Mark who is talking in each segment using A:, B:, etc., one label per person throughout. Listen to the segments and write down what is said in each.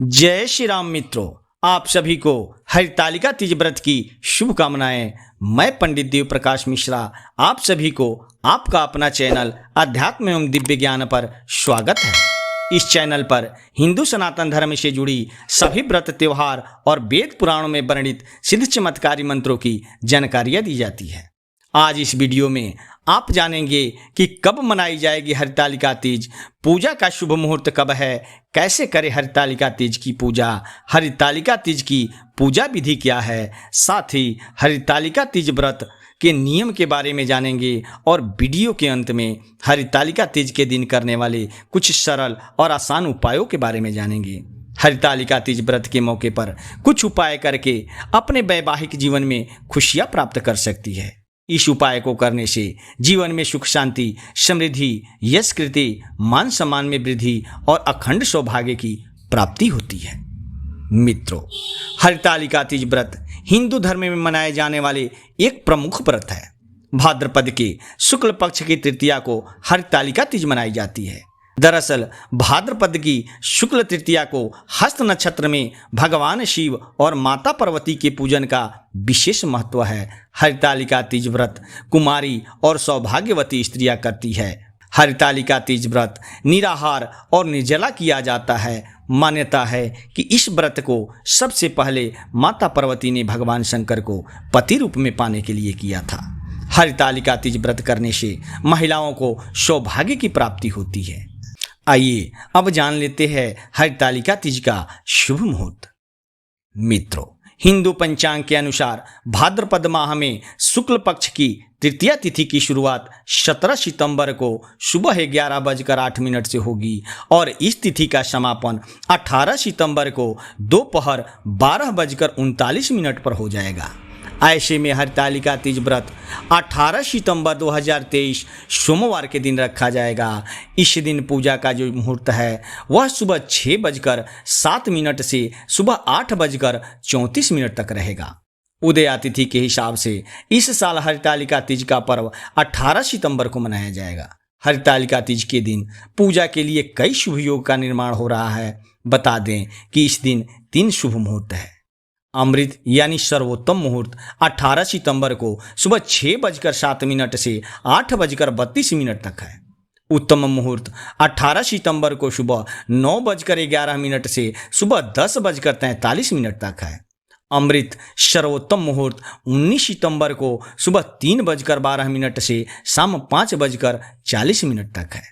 A: जय श्री राम मित्रों, आप सभी को हरितालिका तीज व्रत की शुभकामनाएं। मैं पंडित देव प्रकाश मिश्रा आप सभी को आपका अपना चैनल अध्यात्म एवं दिव्य ज्ञान पर स्वागत है। इस चैनल पर हिंदू सनातन धर्म से जुड़ी सभी व्रत त्योहार और वेद पुराणों में वर्णित सिद्ध चमत्कारी मंत्रों की जानकारियां दी जाती है। आज इस वीडियो में आप जानेंगे कि कब मनाई जाएगी हरितालिका तीज, पूजा का शुभ मुहूर्त कब है, कैसे करें हरितालिका तीज की पूजा, हरितालिका तीज की पूजा विधि क्या है, साथ ही हरितालिका तीज व्रत के नियम के बारे में जानेंगे और वीडियो के अंत में हरितालिका तीज के दिन करने वाले कुछ सरल और आसान उपायों के बारे में जानेंगे। हरितालिका तीज व्रत के मौके पर कुछ उपाय करके अपने वैवाहिक जीवन में खुशियां प्राप्त कर सकती है। इस उपाय को करने से जीवन में सुख शांति, समृद्धि, यश कीर्ति, मान सम्मान में वृद्धि और अखंड सौभाग्य की प्राप्ति होती है। मित्रों, हरितालिका तीज व्रत हिंदू धर्म में मनाए जाने वाले एक प्रमुख व्रत है। भाद्रपद के शुक्ल पक्ष की तृतीया को हरितालिका तीज मनाई जाती है। दरअसल भाद्रपद की शुक्ल तृतीया को हस्त नक्षत्र में भगवान शिव और माता पार्वती के पूजन का विशेष महत्व है। हरितालिका तीज व्रत कुमारी और सौभाग्यवती स्त्रियां करती है। हरितालिका तीज व्रत निराहार और निर्जला किया जाता है। मान्यता है कि इस व्रत को सबसे पहले माता पार्वती ने भगवान शंकर को पति रूप में पाने के लिए किया था। हरितालिका तीज व्रत करने से महिलाओं को सौभाग्य की प्राप्ति होती है। आइए अब जान लेते हैं हरितालिका तीज का शुभ मुहूर्त। मित्रों, हिंदू पंचांग के अनुसार भाद्रपद माह में शुक्ल पक्ष की तृतीया तिथि की शुरुआत 17 सितंबर को सुबह 11:08 से होगी और इस तिथि का समापन 18 सितंबर को दोपहर 12:39 पर हो जाएगा। ऐसे में हरितालिका तीज व्रत 18 सितंबर 2023 सोमवार के दिन रखा जाएगा। इस दिन पूजा का जो मुहूर्त है वह सुबह 6:07 से सुबह 8:34 तक रहेगा। उदया तिथि के हिसाब से इस साल हरितालिका तीज का पर्व 18 सितंबर को मनाया जाएगा। हरितालिका तीज के दिन पूजा के लिए कई शुभ योग का निर्माण हो रहा है। बता दें कि इस दिन 3 शुभ मुहूर्त है। अमृत यानी सर्वोत्तम मुहूर्त 18 सितंबर को सुबह 6:07 से 8:32 तक है। उत्तम मुहूर्त 18 सितंबर को सुबह 9:11 से सुबह 10:43 तक है। अमृत सर्वोत्तम मुहूर्त 19 सितंबर को सुबह 3:12 से शाम 5:40 तक है।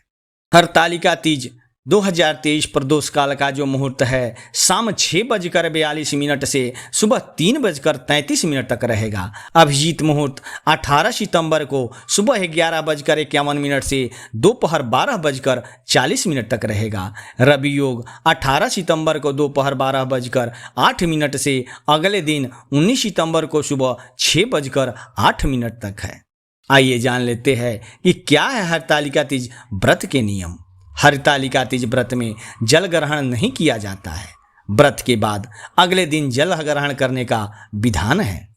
A: हरितालिका तीज 2023 प्रदोष काल का जो मुहूर्त है शाम 6:42 से सुबह 3:33 तक रहेगा। अभिजीत मुहूर्त 18 सितंबर को सुबह 11:51 से दोपहर 12:40 तक रहेगा। रवि योग 18 सितंबर को दोपहर 12:08 से अगले दिन 19 सितंबर को सुबह 6:08 तक है। आइए जान लेते हैं कि क्या है हरितालिका तीज व्रत के नियम। हरितालिका तीज व्रत में जल ग्रहण नहीं किया जाता है। व्रत के बाद अगले दिन जल ग्रहण करने का विधान है।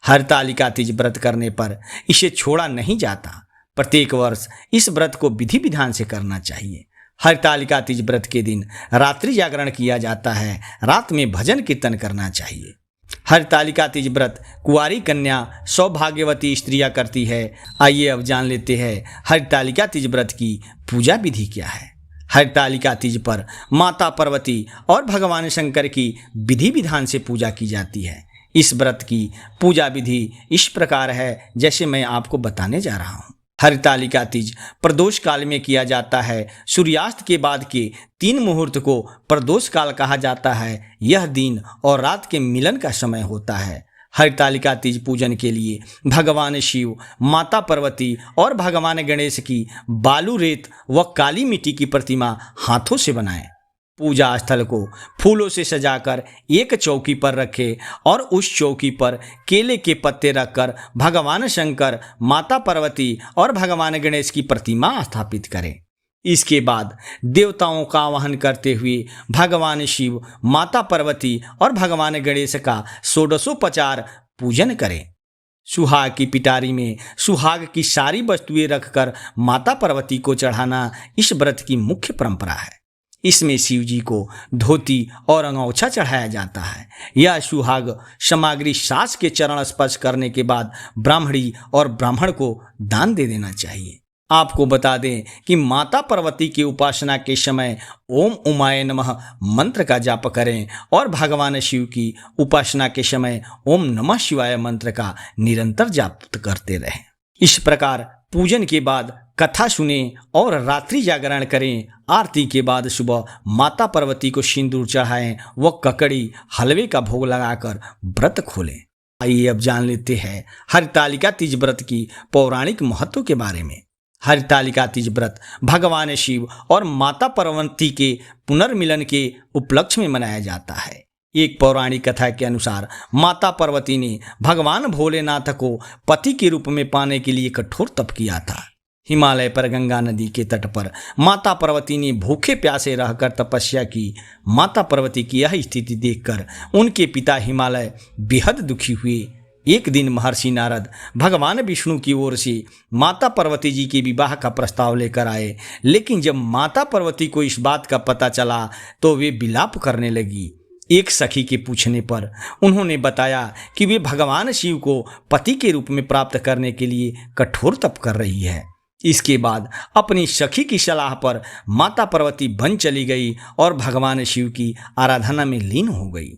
A: हरितालिका तीज व्रत करने पर इसे छोड़ा नहीं जाता। प्रत्येक वर्ष इस व्रत को विधि विधान से करना चाहिए। हरितालिका तीज व्रत के दिन रात्रि जागरण किया जाता है। रात में भजन कीर्तन करना चाहिए। हरितालिका तीज व्रत कुंवारी कन्या सौभाग्यवती स्त्रियां करती है। आइए अब जान लेते हैं हरितालिका तीज व्रत की पूजा विधि क्या है। हरितालिका तीज पर माता पार्वती और भगवान शंकर की विधि विधान से पूजा की जाती है। इस व्रत की पूजा विधि इस प्रकार है जैसे मैं आपको बताने जा रहा हूँ। हरितालिका तीज प्रदोष काल में किया जाता है। सूर्यास्त के बाद के 3 मुहूर्त को प्रदोष काल कहा जाता है। यह दिन और रात के मिलन का समय होता है। हरितालिका तीज पूजन के लिए भगवान शिव, माता पार्वती और भगवान गणेश की बालू, रेत व काली मिट्टी की प्रतिमा हाथों से बनाएं। पूजा स्थल को फूलों से सजाकर एक चौकी पर रखें और उस चौकी पर केले के पत्ते रखकर भगवान शंकर, माता पार्वती और भगवान गणेश की प्रतिमा स्थापित करें। इसके बाद देवताओं का आवाहन करते हुए भगवान शिव, माता पार्वती और भगवान गणेश का षोडशोपचार पूजन करें। सुहाग की पिटारी में सुहाग की सारी वस्तुएं रखकर माता पार्वती को चढ़ाना इस व्रत की मुख्य परंपरा है। इसमें शिव जी को धोती और अंगोछा चढ़ाया जाता है। यह सुहाग सामग्री सास के चरण स्पर्श करने के बाद ब्राह्मणी और ब्राह्मण को दान दे देना चाहिए। आपको बता दें कि माता पार्वती की उपासना के समय ओम उमाय नमः मंत्र का जाप करें और भगवान शिव की उपासना के समय ओम नमः शिवाय मंत्र का निरंतर जाप करते रहें। इस प्रकार पूजन के बाद कथा सुने और रात्रि जागरण करें। आरती के बाद सुबह माता पार्वती को सिंदूर चढ़ाएं व ककड़ी हलवे का भोग लगाकर व्रत खोलें। आइए अब जान लेते हैं हरितालिका तीज व्रत की पौराणिक महत्व के बारे में। हरितालिका तीज व्रत भगवान शिव और माता पार्वती के पुनर्मिलन के उपलक्ष्य में मनाया जाता है। एक पौराणिक कथा के अनुसार माता पार्वती ने भगवान भोलेनाथ को पति के रूप में पाने के लिए कठोर तप किया था। हिमालय पर गंगा नदी के तट पर माता पार्वती ने भूखे प्यासे रहकर तपस्या की। माता पार्वती की यह स्थिति देखकर उनके पिता हिमालय बेहद दुखी हुए। एक दिन महर्षि नारद भगवान विष्णु की ओर से माता पार्वती जी के विवाह का प्रस्ताव लेकर आए, लेकिन जब माता पार्वती को इस बात का पता चला तो वे विलाप करने लगी। एक सखी के पूछने पर उन्होंने बताया कि वे भगवान शिव को पति के रूप में प्राप्त करने के लिए कठोर तप कर रही है। इसके बाद अपनी सखी की सलाह पर माता पार्वती वन चली गई और भगवान शिव की आराधना में लीन हो गई।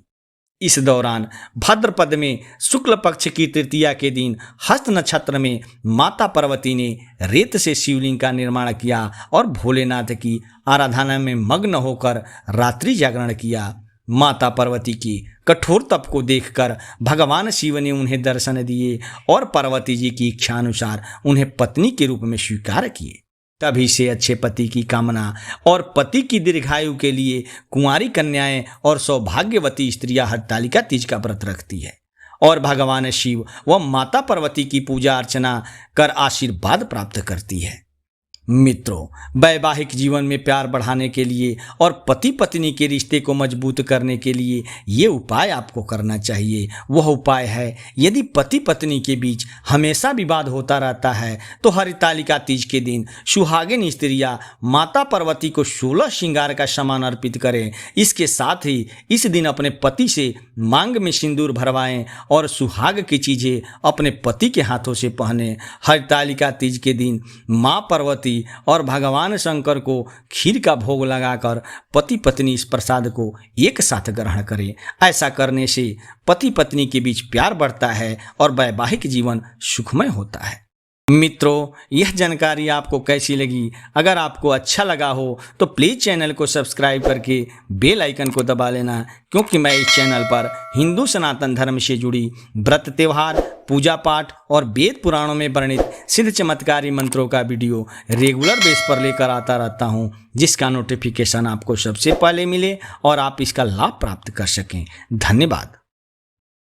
A: इस दौरान भाद्रपद में शुक्ल पक्ष की तृतीया के दिन हस्त नक्षत्र में माता पार्वती ने रेत से शिवलिंग का निर्माण किया और भोलेनाथ की आराधना में मग्न होकर रात्रि जागरण किया। माता पार्वती की कठोर तप को देखकर भगवान शिव ने उन्हें दर्शन दिए और पार्वती जी की इच्छा अनुसार उन्हें पत्नी के रूप में स्वीकार किए। तभी से अच्छे पति की कामना और पति की दीर्घायु के लिए कुंवारी कन्याएं और सौभाग्यवती स्त्रियां हरितालिका तीज का व्रत रखती है और भगवान शिव व माता पार्वती की पूजा अर्चना कर आशीर्वाद प्राप्त करती है। मित्रों, वैवाहिक जीवन में प्यार बढ़ाने के लिए और पति पत्नी के रिश्ते को मजबूत करने के लिए ये उपाय आपको करना चाहिए। वह उपाय है, यदि पति पत्नी के बीच हमेशा विवाद होता रहता है तो हरितालिका तीज के दिन सुहागिन स्त्रियां माता पार्वती को 16 श्रृंगार का सामान अर्पित करें। इसके साथ ही इस दिन अपने पति से मांग में सिंदूर भरवाएं और सुहाग की चीज़ें अपने पति के हाथों से पहने। हरितालिका तीज के दिन माँ पार्वती और भगवान शंकर को खीर का भोग लगाकर पति पत्नी इस प्रसाद को एक साथ ग्रहण करें। ऐसा करने से पति पत्नी के बीच प्यार बढ़ता है और वैवाहिक जीवन सुखमय होता है। मित्रों, यह जानकारी आपको कैसी लगी? अगर आपको अच्छा लगा हो तो प्लीज़ चैनल को सब्सक्राइब करके बेल आइकन को दबा लेना, क्योंकि मैं इस चैनल पर हिंदू सनातन धर्म से जुड़ी व्रत त्योहार, पूजा पाठ और वेद पुराणों में वर्णित सिद्ध चमत्कारी मंत्रों का वीडियो रेगुलर बेस पर लेकर आता रहता हूं, जिसका नोटिफिकेशन आपको सबसे पहले मिले और आप इसका लाभ प्राप्त कर सकें। धन्यवाद।